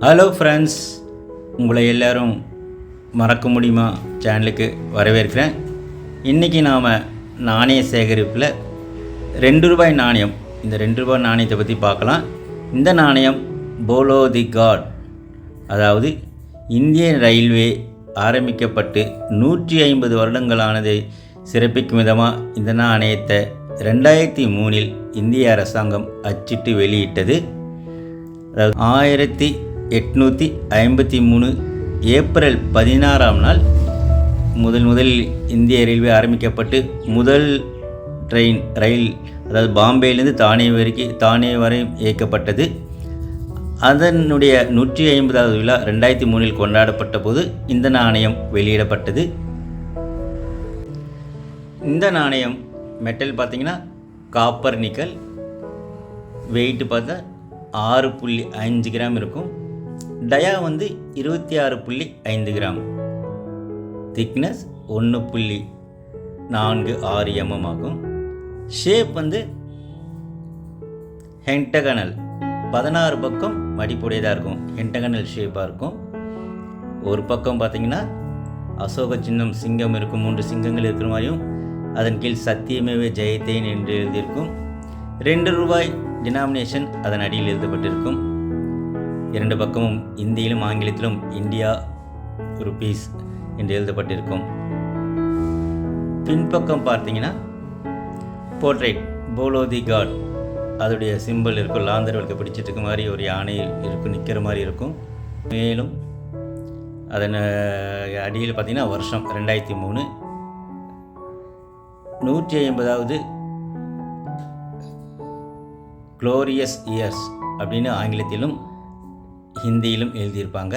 Hello friends, உங்களை எல்லோரும் மறக்க முடியுமா சேனலுக்கு வரவேற்கிறேன். இன்றைக்கி நாம் நாணய சேகரிப்பில் 2 ரூபாய் நாணயம், இந்த 2 ரூபாய் நாணயத்தை பற்றி பார்க்கலாம். இந்த நாணயம் போலோ தி காட், அதாவது இந்திய ரயில்வே ஆரம்பிக்கப்பட்டு 150 வருடங்களானதை சிறப்பிக்கும் விதமாக இந்த நாணயத்தை 2003 இந்திய அரசாங்கம் அச்சிட்டு வெளியிட்டது. அதாவது 1853 ஏப்ரல் 16ஆம் நாள் முதலில் இந்திய ரயில்வே ஆரம்பிக்கப்பட்டு முதல் ரயில் அதாவது பாம்பேயிலேருந்து தானே வரை இயக்கப்பட்டது. அதனுடைய 150வது விழா 2003 கொண்டாடப்பட்ட போது இந்த நாணயம் வெளியிடப்பட்டது. இந்த நாணயம் மெட்டல் பார்த்திங்கன்னா காப்பர் நிக்கல், வெயிட்டு பார்த்தா 6.5 கிராம் இருக்கும். டயா 26.5 கிராம், திக்னஸ் 1.46 mm ஆகும். ஷேப் ஹென்டகனல், 16 பக்கம் மடிப்புடையதாக இருக்கும். ஹென்டகனல் ஷேப்பாக இருக்கும். ஒரு பக்கம் பார்த்திங்கன்னா அசோக சின்னம், சிங்கம் இருக்கும், 3 சிங்கங்கள் இருக்கிற மாதிரியும், அதன் கீழ் சத்தியமேவ ஜெயத்தேன் என்று எழுதியிருக்கும். 2 ரூபாய் டினாமினேஷன் அதன் அடியில் எழுதப்பட்டிருக்கும். 2 பக்கமும் இந்தியிலும் ஆங்கிலத்திலும் இந்தியா ருபீஸ் என்று எழுதப்பட்டிருக்கும். பின்பக்கம் பார்த்தீங்கன்னா போர்ட்ரேட் போலோ தி காட், அதோடைய சிம்பிள் இருக்கும். லாந்தர்களுக்கு பிடிச்சிட்டு இருக்க மாதிரி ஒரு யானை இருக்கும், நிற்கிற மாதிரி இருக்கும். மேலும் அதன் அடியில் பார்த்திங்கன்னா வருஷம் 2003, 150வது க்ளோரியஸ் இயர்ஸ் அப்படின்னு ஆங்கிலத்திலும் ஹிந்தியிலும் எழுதியிருப்பாங்க.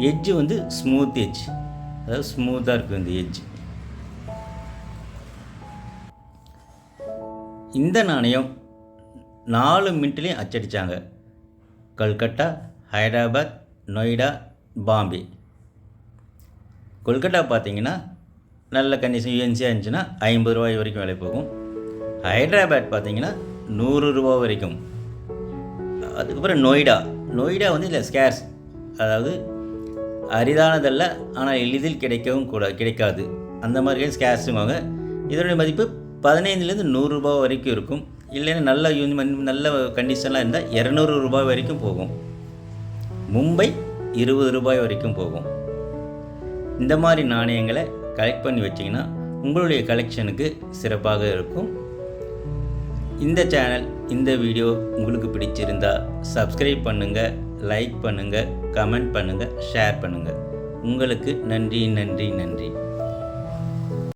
எட்ஜு ஸ்மூத் எட்ஜ், அதாவது ஸ்மூத்தாக இருக்குது இந்த எட்ஜ். இந்த நாணயம் 4 மின்ட்லேயும் அச்சடித்தாங்க. கொல்கட்டா, ஹைதராபாத், நொய்டா, பாம்பே. கொல்கட்டா பார்த்திங்கன்னா நல்ல கண்டிஷன் யூஎன்சியாக இருந்துச்சுன்னா 50 ரூபாய் வரைக்கும் விலை போகும். ஹைதராபாத் பார்த்திங்கன்னா 100 ரூபா வரைக்கும். அதுக்கப்புறம் நொய்டா இதில் ஸ்கேர்ஸ், அதாவது அரிதானதல்ல, ஆனால் எளிதில் கிடைக்காது, அந்த மாதிரி ஸ்கேர்ஸுவாங்க. இதனுடைய மதிப்பு 15லேருந்து 100 ரூபா வரைக்கும் இருக்கும். இல்லைன்னா நல்ல கண்டிஷன்லாம் இருந்தால் 200 ரூபாய் வரைக்கும் போகும். மும்பை 20 ரூபாய் வரைக்கும் போகும். இந்த மாதிரி நாணயங்களை கலெக்ட் பண்ணி வச்சிங்கன்னா உங்களுடைய கலெக்ஷனுக்கு சிறப்பாக இருக்கும். இந்த சேனல், இந்த வீடியோ உங்களுக்கு பிடிச்சிருந்தா சப்ஸ்கிரைப் பண்ணுங்கள், லைக் பண்ணுங்கள், கமெண்ட் பண்ணுங்கள், ஷேர் பண்ணுங்கள். உங்களுக்கு நன்றி.